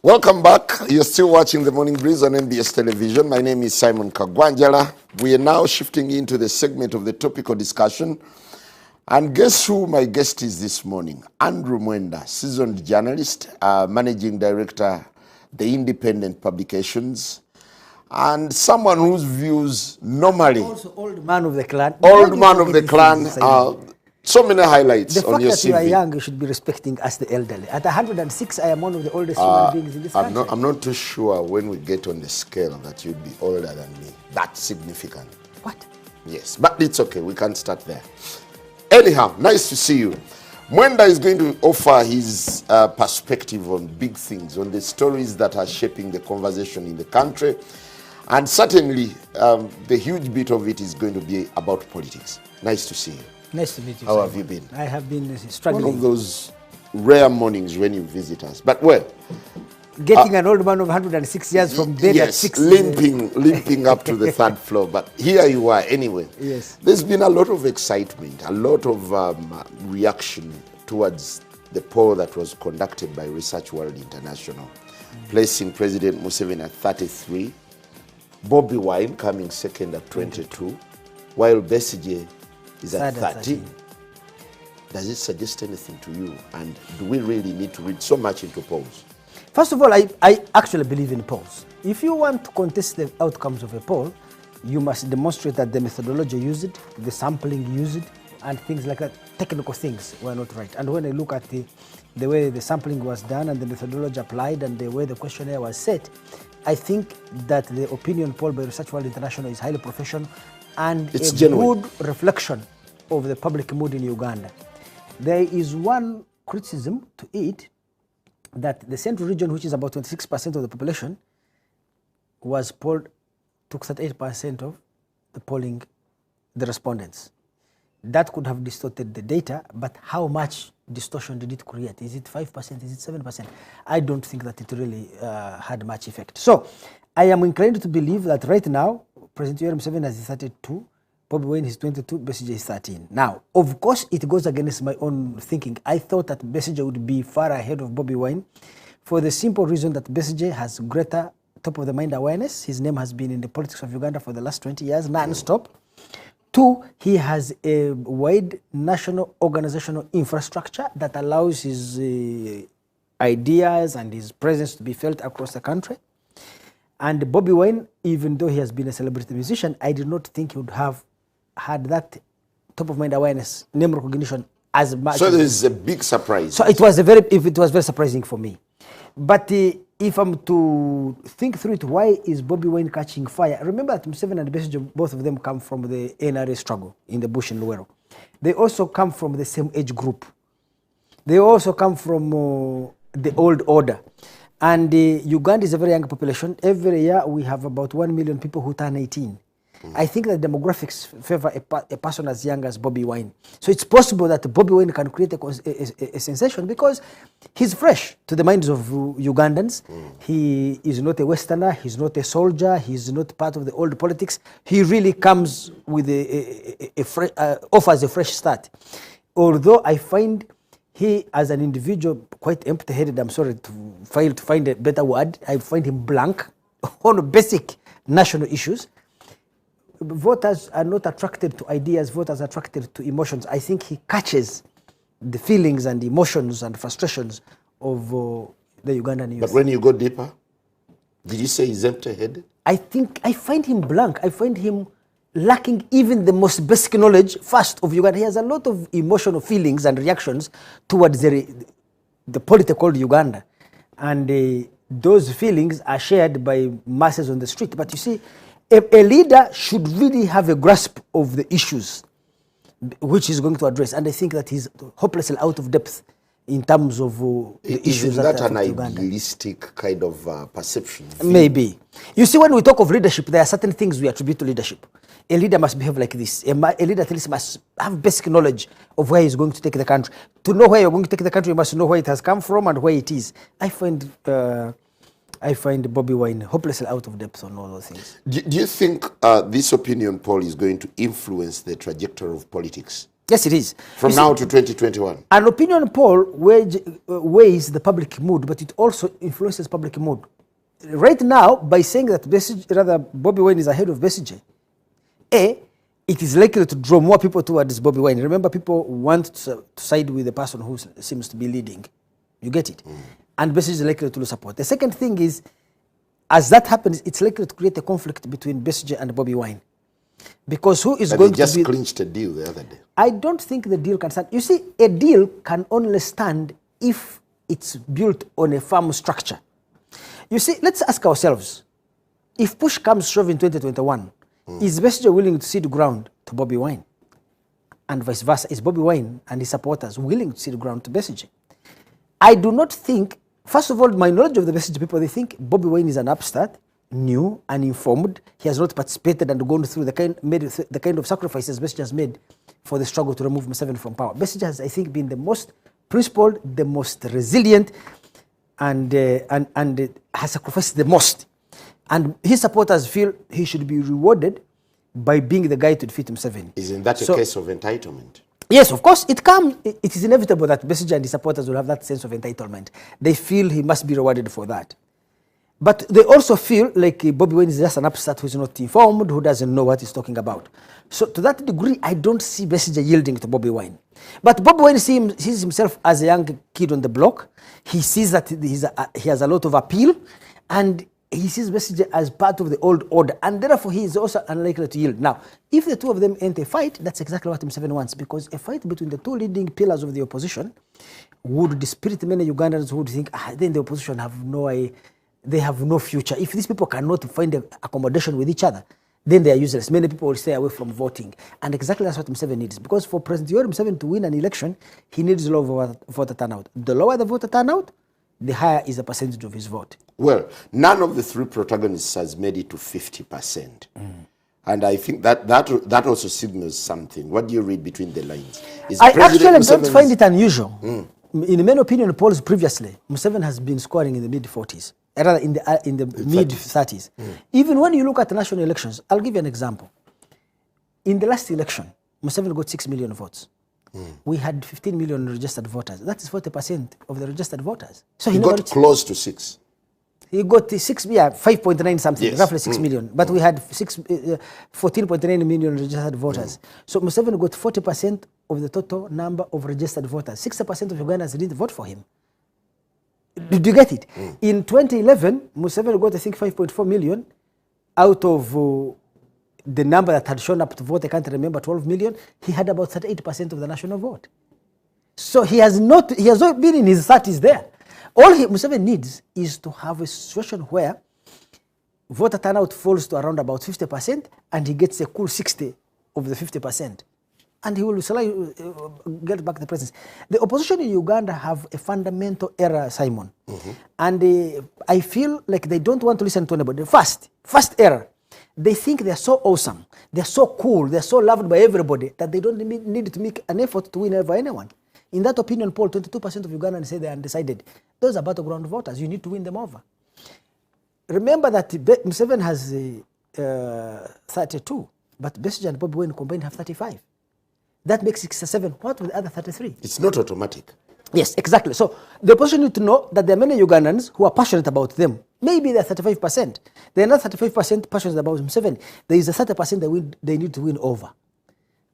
Welcome back. You're still watching The Morning Breeze on MBS Television. My name is Simon Kagwanjala. We are now shifting into the segment of the topical discussion. And guess who my guest is this morning? Andrew Mwenda, seasoned journalist, managing director, The Independent Publications, and someone whose views normally... Also old man of the clan. Old man of the clan. So many highlights on your CV. The fact that you are young, you should be respecting us, the elderly. At 106, I am one of the oldest human beings in this country. I'm not too sure when we get on the scale that you'd be older than me. That's significant. What? Yes, but it's okay. We can start there. Anyhow, nice to see you. Mwenda is going to offer his perspective on big things, on the stories that are shaping the conversation in the country. And certainly, the huge bit of it is going to be about politics. Nice to see you. Nice to meet you. How have you been? I have been struggling. One of those rare mornings when you visit us. But well, getting an old man of 106 years from bed at 6. Limping up to the third floor. But here you are anyway. Yes. There's been a lot of excitement, a lot of reaction towards the poll that was conducted by Research World International, placing President Museveni at 33, Bobi Wine coming second at 22, while Besigye is at 13. Does it suggest anything to you? And do we really need to read so much into polls? First of all, I actually believe in polls. If you want to contest the outcomes of a poll, you must demonstrate that the methodology used, the sampling used, and things like that, technical things were not right. And when I look at the way the sampling was done and the methodology applied and the way the questionnaire was set, I think that the opinion poll by Research World International is highly professional and it's a genuine. Good reflection of the public mood in Uganda. There is one criticism to it, that the central region, which is about 26% of the population, was polled, took 38% of the polling, the respondents. That could have distorted the data, but how much distortion did it create? Is it 5%? Is it 7%? I don't think that it really had much effect. So I am inclined to believe that right now, President Yoweri Museveni has 32, Bobi Wine is 22, Besigye is 13. Now, of course, it goes against my own thinking. I thought that Besigye would be far ahead of Bobi Wine for the simple reason that Besigye has greater top-of-the-mind awareness. His name has been in the politics of Uganda for the last 20 years, non-stop. 2, he has a wide national organizational infrastructure that allows his ideas and his presence to be felt across the country. And Bobi Wine, even though he has been a celebrity musician, I did not think he would have had that top-of-mind awareness, name recognition as much. So this is a big surprise. So it was very surprising for me. But if I'm to think through it, why is Bobi Wine catching fire? Remember that Museveni and Besigye, both of them come from the NRA struggle in the bush in Luwero. They also come from the same age group. They also come from the old order. And Uganda is a very young population. Every year we have about 1 million people who turn 18. I think that demographics favor a person as young as Bobi Wine. So it's possible that Bobi Wine can create a sensation because he's fresh to the minds of Ugandans. He is not a Westerner, he's not a soldier, he's not part of the old politics. He really comes with offers a fresh start. Although I find he, as an individual, quite empty-headed. I'm sorry to fail to find a better word. I find him blank on basic national issues. Voters are not attracted to ideas. Voters are attracted to emotions. I think he catches the feelings and emotions and frustrations of the Ugandan youth. But when you go deeper, did you say he's empty-headed? I think I find him blank. I find him lacking even the most basic knowledge first of Uganda. He has a lot of emotional feelings and reactions towards the polity called Uganda. And those feelings are shared by masses on the street. But you see, a leader should really have a grasp of the issues which he's going to address. And I think that he's hopelessly out of depth in terms of the issues that affect Uganda. Isn't that an idealistic kind of perception? Maybe. You see, when we talk of leadership, there are certain things we attribute to leadership. A leader must behave like this. A leader at least must have basic knowledge of where he's going to take the country. To know where you're going to take the country, you must know where it has come from and where it is. I find Bobi Wine hopelessly out of depth on all those things. Do you think this opinion poll is going to influence the trajectory of politics Yes, it is. From now to 2021. An opinion poll weighs the public mood, but it also influences public mood. Right now, by saying that Bobby Wine is ahead of Besigye, it is likely to draw more people towards Bobby Wine. Remember, people want to side with the person who seems to be leading. You get it? And Besigye is likely to lose support. The second thing is, as that happens, it's likely to create a conflict between Besigye and Bobby Wine. Because who is going to be... They just clinched a deal the other day. I don't think the deal can stand. You see, a deal can only stand if it's built on a firm structure. You see, let's ask ourselves, if push comes to shove in 2021, is Besigye willing to cede ground to Bobby Wine? And vice versa, is Bobby Wine and his supporters willing to cede ground to Besigye? I do not think, first of all, my knowledge of the Besigye people, they think Bobby Wine is an upstart, new, uninformed. He has not participated and gone through the kind of sacrifices Besigye has made for the struggle to remove Museveni from power. Besigye has, I think, been the most principled, the most resilient, and has sacrificed the most. And his supporters feel he should be rewarded by being the guy to defeat Museveni. Isn't that a case of entitlement? Yes, of course, it is inevitable that Besigye and his supporters will have that sense of entitlement. They feel he must be rewarded for that. But they also feel like Bobby Wine is just an upstart who is not informed, who doesn't know what he's talking about. So to that degree, I don't see Besigye yielding to Bobby Wine. But Bobby Wine sees himself as a young kid on the block. He sees that he has a lot of appeal, and he sees Besigye as part of the old order, and therefore he is also unlikely to yield. Now, if the two of them enter a fight, that's exactly what Museveni wants, because a fight between the two leading pillars of the opposition would dispirit many Ugandans who would think, then the opposition they have no future. If these people cannot find accommodation with each other, then they are useless. Many people will stay away from voting. And exactly that's what Museveni needs. Because for President Yoweri Museveni to win an election, he needs low voter turnout. The lower the voter turnout, the higher is the percentage of his vote. Well, none of the three protagonists has made it to 50%. And I think that also signals something. What do you read between the lines? I actually don't find it unusual. In many opinion polls previously, Museveni has been scoring in the mid-40s. Rather in the mid-30s. Even when you look at national elections, I'll give you an example. In the last election, Museveni got 6 million votes. We had 15 million registered voters. That is 40% of the registered voters. So he got close to 6. He got 5.9 something, yes. Roughly 6 million. But we had 14.9 million registered voters. So Museveni got 40% of the total number of registered voters. 60% of Ugandans didn't vote for him. Did you get it? In 2011, Museveni got, I think, 5.4 million out of the number that had shown up to vote. I can't remember, 12 million. He had about 38% of the national vote. So he has not been in his 30s there. All Museveni needs is to have a situation where voter turnout falls to around about 50% and he gets a cool 60 of the 50%. And he will get back the presidency. The opposition in Uganda have a fundamental error, Simon. And I feel like they don't want to listen to anybody. First error, they think they're so awesome, they're so cool, they're so loved by everybody that they don't need to make an effort to win over anyone. In that opinion poll, 22% of Ugandans say they're undecided. Those are battleground voters. You need to win them over. Remember that Museveni has 32, but Besigye and Bobby Wine combined have 35. That makes 67. What with the other 33? It's not automatic. Yes, exactly. So the opposition need to know that there are many Ugandans who are passionate about them. Maybe they're 35%. They're not 35% passionate about Museveni. There is a 30% they need to win over.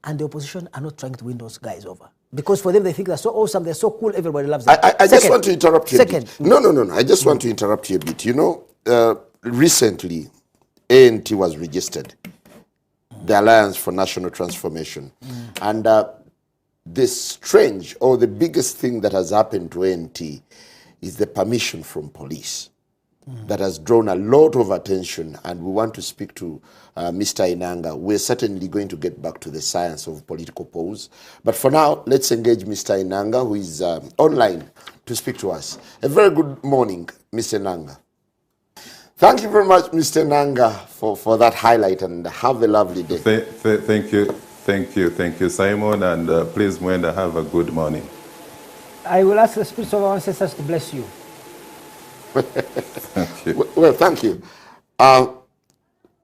And the opposition are not trying to win those guys over. Because for them, they think they're so awesome, they're so cool, everybody loves them. I just want to interrupt you a bit. No. I just want to interrupt you a bit. You know, recently, ANT was registered. The Alliance for National Transformation. And the strange or the biggest thing that has happened to ANT is the permission from police. That has drawn a lot of attention, and we want to speak to Mr. Inanga. We're certainly going to get back to the science of political polls. But for now, let's engage Mr. Inanga, who is online to speak to us. A very good morning, Mr. Inanga. Thank you very much, Mr. Inanga, for that highlight, and have a lovely day. Thank you, Simon, and please, Mwenda, have a good morning. I will ask the spirits of our ancestors to bless you. Thank you. Well, thank you.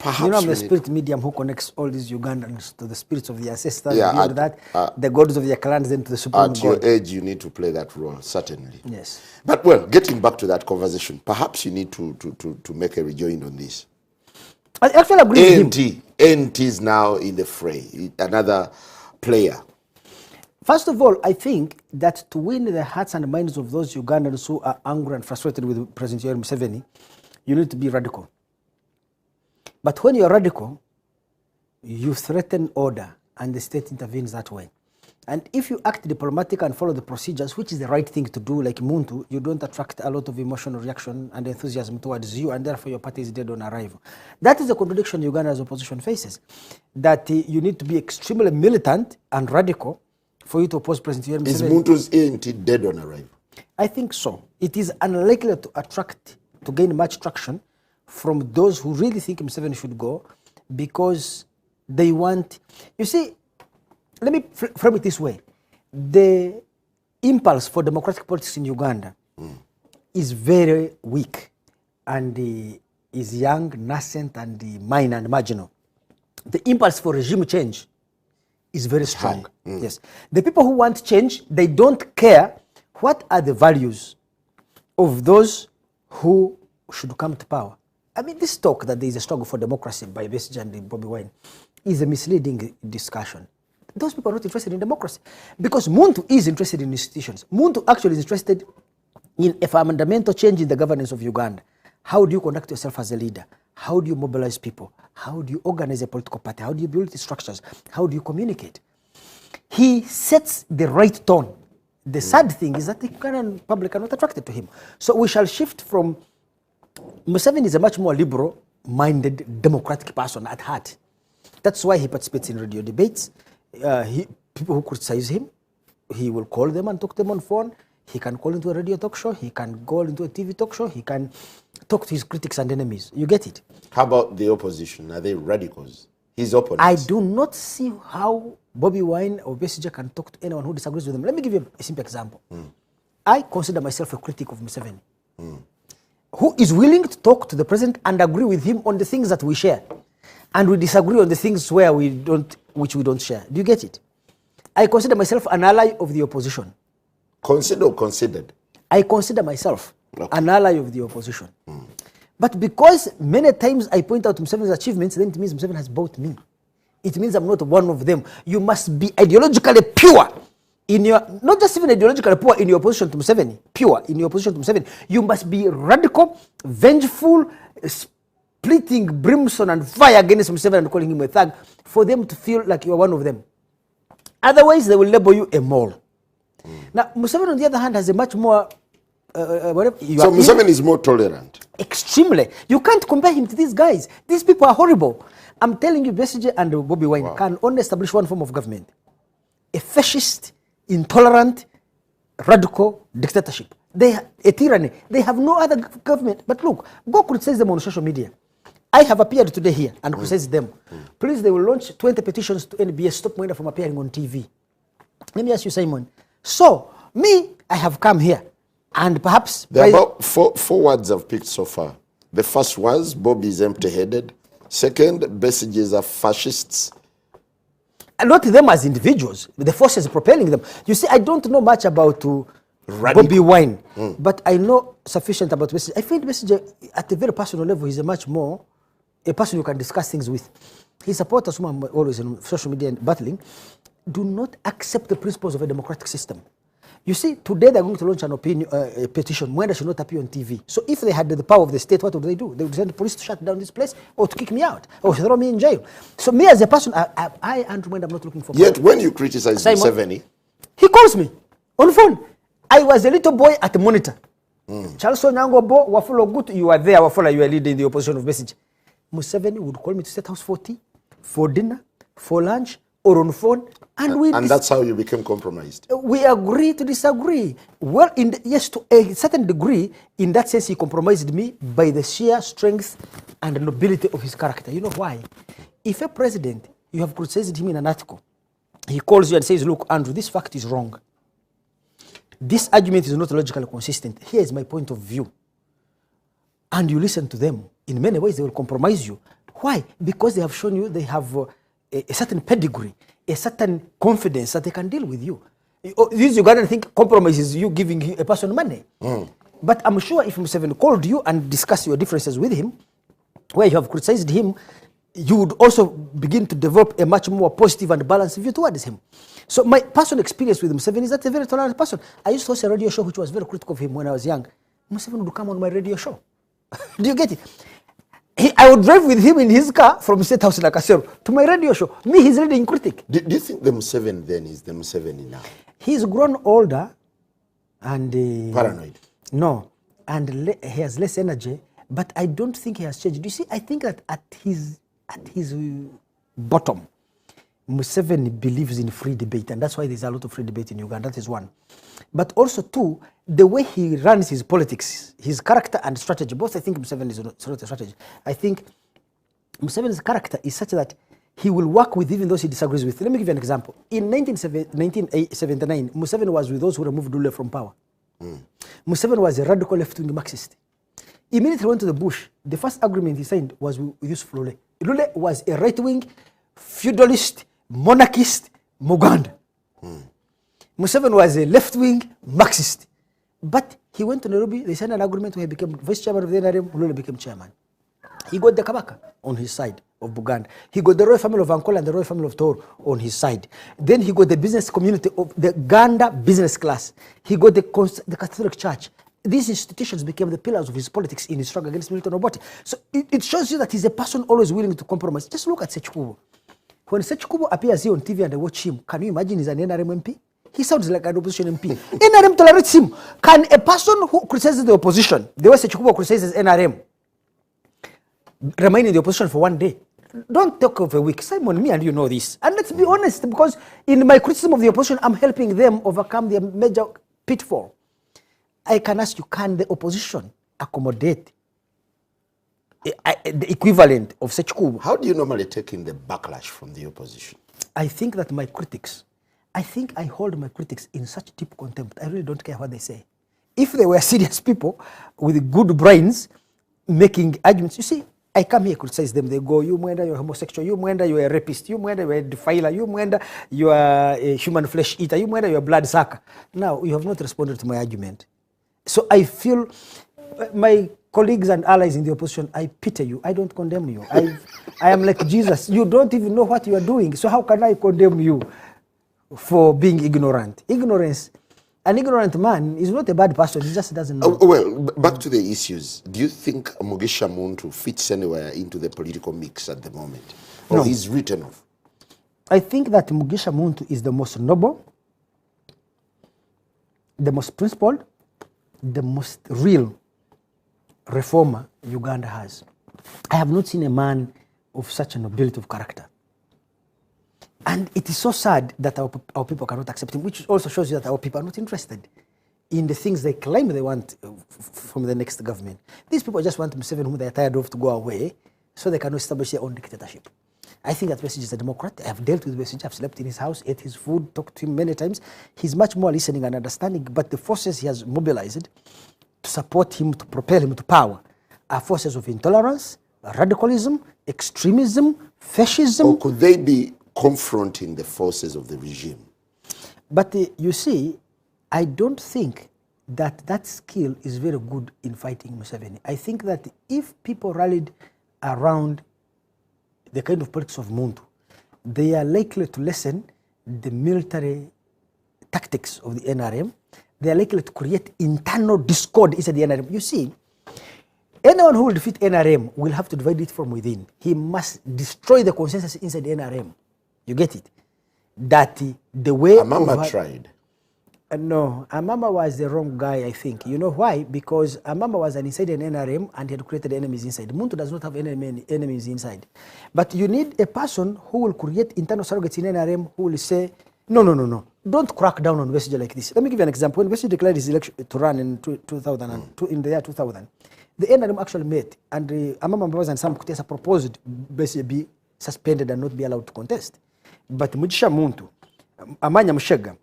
Perhaps you know, I'm we the need- spirit medium who connects all these Ugandans to the spirits of the ancestors. Yeah, Beyond that, the gods of their clans, then to the supreme At your god. age, you need to play that role, certainly. Yes. But well, getting back to that conversation, perhaps you need to make a rejoin on this. I actually agree with him. ANT is now in the fray, another player. First of all, I think that to win the hearts and minds of those Ugandans who are angry and frustrated with President Yoweri Museveni, you need to be radical. But when you're radical, you threaten order and the state intervenes that way. And if you act diplomatic and follow the procedures, which is the right thing to do, like Muntu, you don't attract a lot of emotional reaction and enthusiasm towards you, and therefore your party is dead on arrival. That is the contradiction Uganda's opposition faces, that you need to be extremely militant and radical for you to oppose President Yoweri Is Museveni. Muntu's ANT dead on arrival? I think so. It is unlikely to gain much traction from those who really think Museveni should go, because they want, you see, let me frame it this way. The impulse for democratic politics in Uganda is very weak and is young, nascent, and minor and marginal. The impulse for regime change is very strong. Yes. The people who want change, they don't care what are the values of those who should come to power. I mean, this talk that there is a struggle for democracy by Besigye and Bobby Wine is a misleading discussion. Those people are not interested in democracy, because Muntu is interested in institutions. Muntu actually is interested in a fundamental change in the governance of Uganda. How do you conduct yourself as a leader? How do you mobilize people? How do you organize a political party? How do you build the structures? How do you communicate? He sets the right tone. The sad thing is that the Ugandan public are not attracted to him. So we shall shift from Museveni is a much more liberal-minded, democratic person at heart. That's why he participates in radio debates. People who criticize him, he will call them and talk to them on phone. He can call into a radio talk show. He can go into a TV talk show. He can talk to his critics and enemies. You get it? How about the opposition? Are they radicals? His opponents? I do not see how Bobby Wine or Besigye can talk to anyone who disagrees with them. Let me give you a simple example. I consider myself a critic of Museveni, who is willing to talk to the president and agree with him on the things that we share, and we disagree on the things where which we don't share. Do you get it? I consider myself an ally of the opposition. Consider or considered? I consider myself an ally of the opposition. But because many times I point out Museveni's achievements, then it means Museveni has bought me. It means I'm not one of them. You must be ideologically pure in your, not just even ideologically pure in your opposition to Museveni, pure in your opposition to Museveni. You must be radical, vengeful, splitting brimstone and fire against Museveni and calling him a thug for them to feel like you are one of them. Otherwise, they will label you a mole. Now, Museveni, on the other hand, has a much more So Museveni is more tolerant. Extremely. You can't compare him to these guys. These people are horrible. I'm telling you, Besigye and Bobby Wine can only establish one form of government: a fascist, intolerant, radical dictatorship. A tyranny. They have no other government. But look, go criticize them on social media. I have appeared today here and criticized them. Please, they will launch 20 petitions to NBS, stop Mwenda from appearing on TV. Let me ask you, Simon. So, me, I have come here. And perhaps... There are about four words I've picked so far. The first was Bobby is empty-headed. Second, Besigye are fascists. Not them as individuals, the forces propelling them. You see, I don't know much about Bobby Wine, but I know sufficient about Besigye. I find Besigye, at a very personal level, he's a person you can discuss things with. His supporters, whom I'm always on social media and battling, do not accept the principles of a democratic system. You see, today they're going to launch a petition. Mwenda should not appear on TV. So if they had the power of the state, what would they do? They would send the police to shut down this place or to kick me out or throw me in jail. So me as a person, I Andrew Mwenda, I'm not looking for power. Yet when you criticize Museveni, he calls me on the phone. I was a little boy at the monitor. Charles Onyango Wafula Gut, you are there, Wafula, you are leading the opposition of Besigye. Museveni would call me to State House for tea, for dinner, for lunch, or on phone, and that's how you became compromised. We agree to disagree. Well, yes, to a certain degree, in that sense, he compromised me by the sheer strength and nobility of his character. You know why? If a president, you have criticized him in an article, he calls you and says, look, Andrew, this fact is wrong. This argument is not logically consistent. Here is my point of view. And you listen to them. In many ways, they will compromise you. Why? Because they have shown you they have a certain pedigree, a certain confidence that they can deal with you. This Ugandan think compromise is you giving a person money. But I'm sure if Museveni called you and discussed your differences with him, where you have criticized him, you would also begin to develop a much more positive and balanced view towards him. So my personal experience with Museveni is that a very tolerant person. I used to host a radio show which was very critical of him when I was young. Museveni would come on my radio show. Do you get it? I would drive with him in his car from State House in Nakasero to my radio show. Me, he's reading critic. Do you think the Museveni then is the Museveni now? He's grown older and... Paranoid? No. And he has less energy, but I don't think he has changed. You see, I think that at his bottom, Museveni believes in free debate, and that's why there's a lot of free debate in Uganda. That is one. But also, two, the way he runs his politics, his character and strategy, both I think Museveni is not a strategy. I think Museveni's character is such that he will work with even those he disagrees with. Let me give you an example. In 1979, Museveni was with those who removed Lule from power. Museveni was a radical left-wing Marxist. Immediately went to the bush. The first agreement he signed was with Yusuf Lule. Lule was a right-wing, feudalist, monarchist, Muganda. Museveni was a left-wing Marxist. But he went to Nairobi, they signed an agreement where he became vice chairman of the NRM, Lule became chairman. He got the Kabaka on his side of Buganda. He got the royal family of Ankola and the royal family of Toro on his side. Then he got the business community of the Ganda business class. He got the Catholic Church. These institutions became the pillars of his politics in his struggle against Milton Obote. So it shows you that he's a person always willing to compromise. Just look at Sechikubo. When Sechikubo appears here on TV and I watch him, can you imagine he's an NRM MP? He sounds like an opposition MP. NRM tolerates him. Can a person who criticizes the opposition, the way Sechikubo criticizes NRM, remain in the opposition for one day? Don't talk of a week. Simon, me and you know this. And let's be honest, because in my criticism of the opposition, I'm helping them overcome their major pitfall. I can ask you, can the opposition accommodate the equivalent of Sechikubo? How do you normally take in the backlash from the opposition? I think that my critics, I think I hold my critics in such deep contempt. I really don't care what they say. If they were serious people with good brains making arguments, you see, I come here, criticize them. They go, you Mwenda, you're homosexual. You Mwenda, you're a rapist. You Mwenda, you're a defiler. You Mwenda, you are a human flesh eater. You Mwenda, you're a blood sucker. Now, you have not responded to my argument. So I feel, my colleagues and allies in the opposition, I pity you. I don't condemn you. I am like Jesus. You don't even know what you are doing. So how can I condemn you for being ignorant? Ignorance. An ignorant man is not a bad person. He just doesn't know. Well, back to the issues. Do you think Mugisha Muntu fits anywhere into the political mix at the moment? Or No. he's written off? I think that Mugisha Muntu is the most noble, the most principled, the most real reformer Uganda has. I have not seen a man of such a nobility of character. And it is so sad that our people cannot accept him, which also shows you that our people are not interested in the things they claim they want from the next government. These people just want Museveni, whom they are tired of, to go away so they can establish their own dictatorship. I think that Besigye is a Democrat. I have dealt with Besigye. I've slept in his house, ate his food, talked to him many times. He's much more listening and understanding, but the forces he has mobilized to support him, to propel him to power, are forces of intolerance, radicalism, extremism, fascism. Or could they be confronting the forces of the regime? But you see, I don't think that that skill is very good in fighting Museveni. I think that if people rallied around the kind of politics of Muntu, they are likely to lessen the military tactics of the NRM. They are likely to create internal discord inside the NRM. You see, anyone who will defeat NRM will have to divide it from within. He must destroy the consensus inside the NRM. You get it? That the way Amama tried. No, Amama was the wrong guy, I think. You know why? Because Amama was an inside an NRM and he had created enemies inside. Muntu does not have any enemies inside. But you need a person who will create internal surrogates in NRM who will say, no. Don't crack down on Besigye like this. Let me give you an example. When Besigye declared his election to run in 2002, in the year 2000, the NRM actually met, and Amama Mbabazi and Sam Kutesa proposed Besigye be suspended and not be allowed to contest. But Mugisha Muntu, Amanya Mushega,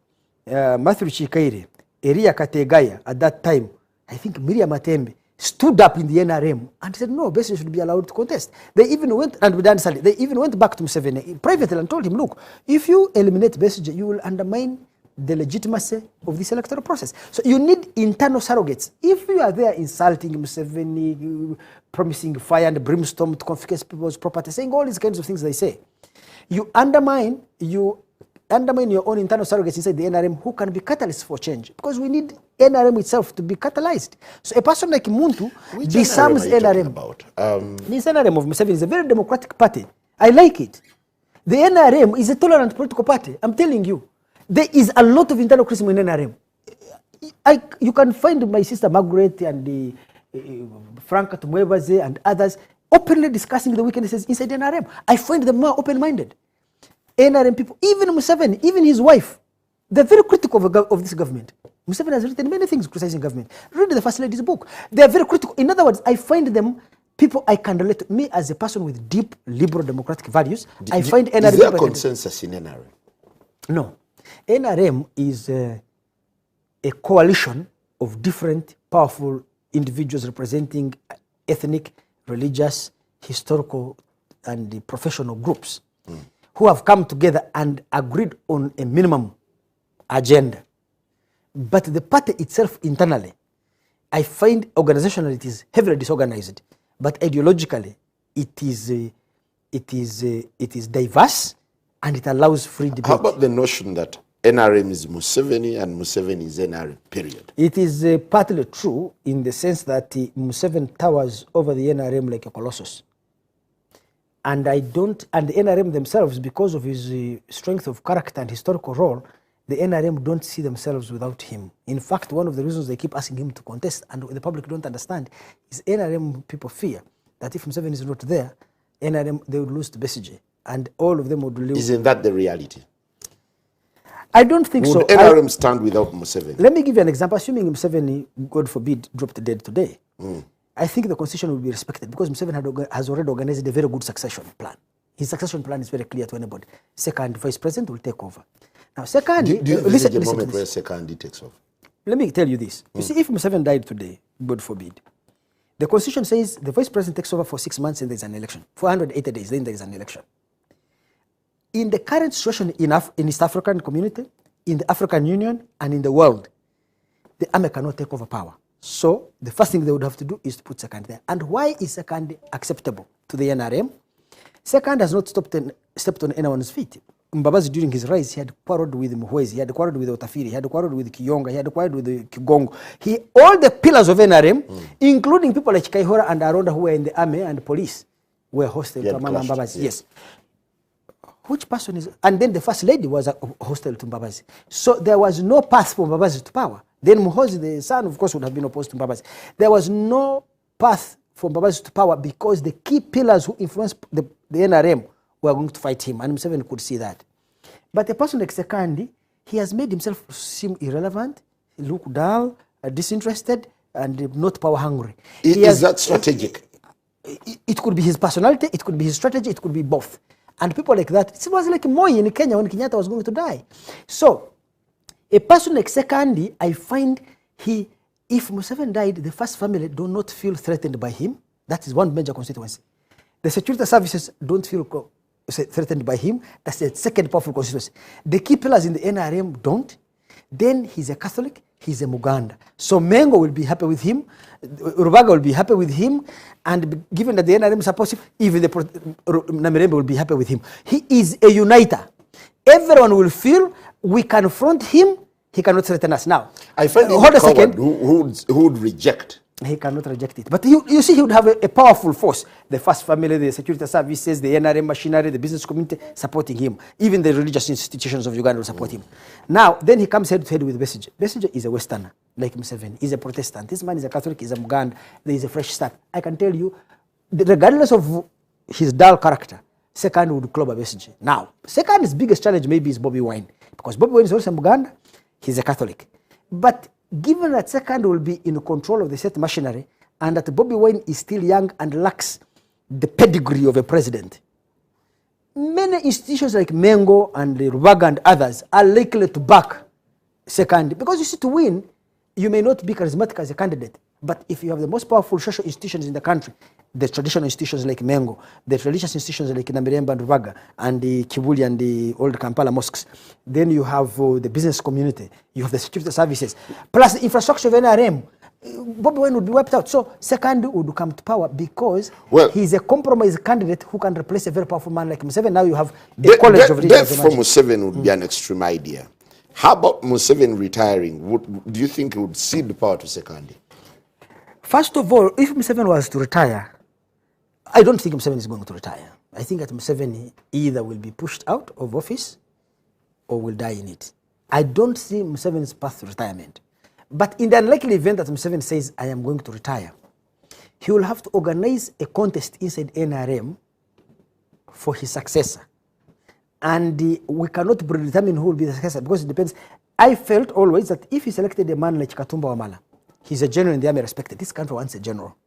Matthew Chikaire, Eria Kategaya, at that time, I think Miriam Matembe, stood up in the NRM and said, no, Besigye should be allowed to contest. They even went, and with understanding, they even went back to Museveni privately and told him, look, if you eliminate Besigye, you will undermine the legitimacy of this electoral process. So you need internal surrogates. If you are there insulting Museveni, promising fire and brimstone to confiscate people's property, saying all these kinds of things they say, you undermine your own internal surrogates inside the NRM who can be catalysts for change. Because we need NRM itself to be catalyzed. So a person like Muntu disarms NRM. This NRM of Museveni is a very democratic party. I like it. The NRM is a tolerant political party. I'm telling you. There is a lot of internal criticism in NRM. You can find my sister Margaret and Franca Tumwebaze and others openly discussing the weaknesses inside NRM. I find them more open-minded. NRM people, even Museveni, even his wife, they're very critical of this government. Museveni has written many things criticizing government. Read the First Lady's book. They are very critical. In other words, I find them people I can relate to. Me as a person with deep liberal democratic values, I find NRM... Is there a consensus in NRM? No. NRM is a coalition of different powerful individuals representing ethnic, religious, historical, and professional groups who have come together and agreed on a minimum agenda. But the party itself internally, I find organizationally it is heavily disorganized, but ideologically it is diverse and it allows free debate. How about the notion that NRM is Museveni and Museveni is NRM, period? It is partly true in the sense that Museveni towers over the NRM like a colossus. And the NRM themselves, because of his strength of character and historical role, the NRM don't see themselves without him. In fact, one of the reasons they keep asking him to contest and the public don't understand is NRM people fear that if Museveni is not there, NRM, they would lose to Besigye. And all of them would lose. Isn't that the reality? I don't think so. Would NRM stand without Museveni? Let me give you an example. Assuming Museveni, God forbid, dropped dead today, I think the constitution will be respected because Museveni has already organized a very good succession plan. His succession plan is very clear to anybody. Second vice president will take over. Now, second, do you listen a moment where second takes over? Let me tell you this. You see, if Museveni died today, God forbid, the constitution says the vice president takes over for 6 months and there's an election. 480 days, then there is an election. In the current situation in East African community, in the African Union, and in the world, the army cannot take over power. So the first thing they would have to do is to put second there. And why is second acceptable to the NRM? Second has not stepped on anyone's feet. Mbabazi, during his rise, he had quarreled with Muhwezi, he had quarreled with Otafiri, he had quarreled with Kiyonga, he had quarreled with Kigongo. All the pillars of NRM, including people like Kaihora and Aronda who were in the army and police, were hostile to Amama Mbabazi. Yes. Which person is... And then the first lady was hostile to Mbabazi. So there was no path for Mbabazi to power. Then Muhoozi, the son, of course, would have been opposed to Mbabazi. There was no path for Mbabazi to power because the key pillars who influenced the NRM were going to fight him, and Museveni could see that. But a person like Sekandi, he has made himself seem irrelevant, look dull, disinterested, and not power hungry. Is that strategic? It could be his personality, it could be his strategy, it could be both. And people like that, it was like Moi in Kenya when Kenyatta was going to die. So, a person like Sekandi, I find if Museveni died, the first family do not feel threatened by him. That is one major constituency. The security services don't feel threatened by him. That's the second powerful constituency. The key pillars in the NRM don't. Then he's a Catholic, he's a Muganda. So Mengo will be happy with him, Rubaga will be happy with him, and given that the NRM supports him, even the Namirembe will be happy with him. He is a uniter. Everyone will feel we confront him, he cannot threaten us now. I find him a coward who would reject. He cannot reject it. But you see, he would have a powerful force. The first family, the security services, the NRM machinery, the business community supporting him. Even the religious institutions of Uganda will support him. Now, then he comes head to head with Besigye. Besigye is a Westerner, like Museveni. He's a Protestant. This man is a Catholic, he's a Muganda. There is a fresh start. I can tell you, regardless of his dull character, Second would club Besigye. Now, Second's biggest challenge maybe is Bobi Wine. Because Bobi Wine is also a Muganda, he's a Catholic. But given that Second will be in control of the state machinery and that Bobi Wine is still young and lacks the pedigree of a president, many institutions like Mengo and Rubaga and others are likely to back Second. Because you see, to win, you may not be charismatic as a candidate. But if you have the most powerful social institutions in the country, the traditional institutions like Mengo, the religious institutions like Namiremba and Rubaga, and the Kibuli and the old Kampala mosques, then you have the business community, you have the security services, plus the infrastructure of NRM, Bobby Wine would be wiped out. So Sekandi would come to power because he's a compromise candidate who can replace a very powerful man like Museveni. Now you have a college of leaders. Death for Museveni would be an extreme idea. How about Museveni retiring? Do you think he would cede the power to Sekandi? First of all, if Museveni was to retire, I don't think Museveni is going to retire. I think that Museveni either will be pushed out of office or will die in it. I don't see Museveni's path to retirement. But in the unlikely event that Museveni says, I am going to retire, he will have to organize a contest inside NRM for his successor. And we cannot predetermine who will be the successor because it depends. I felt always that if he selected a man like Katumba Wamala, he's a general in the army respected. This country wants a general.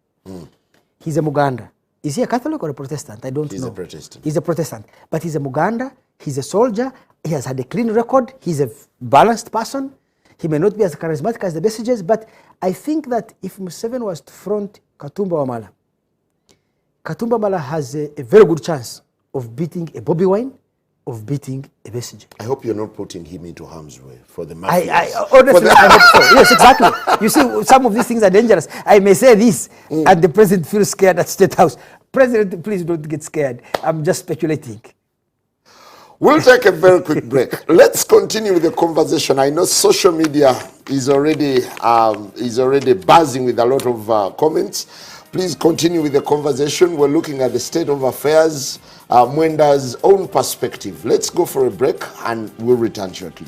He's a Muganda. Is he a Catholic or a Protestant? I don't know. He's a Protestant. He's a Protestant. But he's a Muganda. He's a soldier. He has had a clean record. He's a balanced person. He may not be as charismatic as the messages, but I think that if Museveni was to front Katumba Wamala, Katumba Wamala has a very good chance of beating a Bobby Wine, of beating a message. I hope you're not putting him into harm's way for the mafia. Honestly, I hope so. Yes, exactly. You see, some of these things are dangerous. I may say this, and the president feels scared at State House. President, please don't get scared. I'm just speculating. We'll take a very quick break. Let's continue with the conversation. I know social media is already buzzing with a lot of comments. Please continue with the conversation. We're looking at the state of affairs, Mwenda's own perspective. Let's go for a break and we'll return shortly.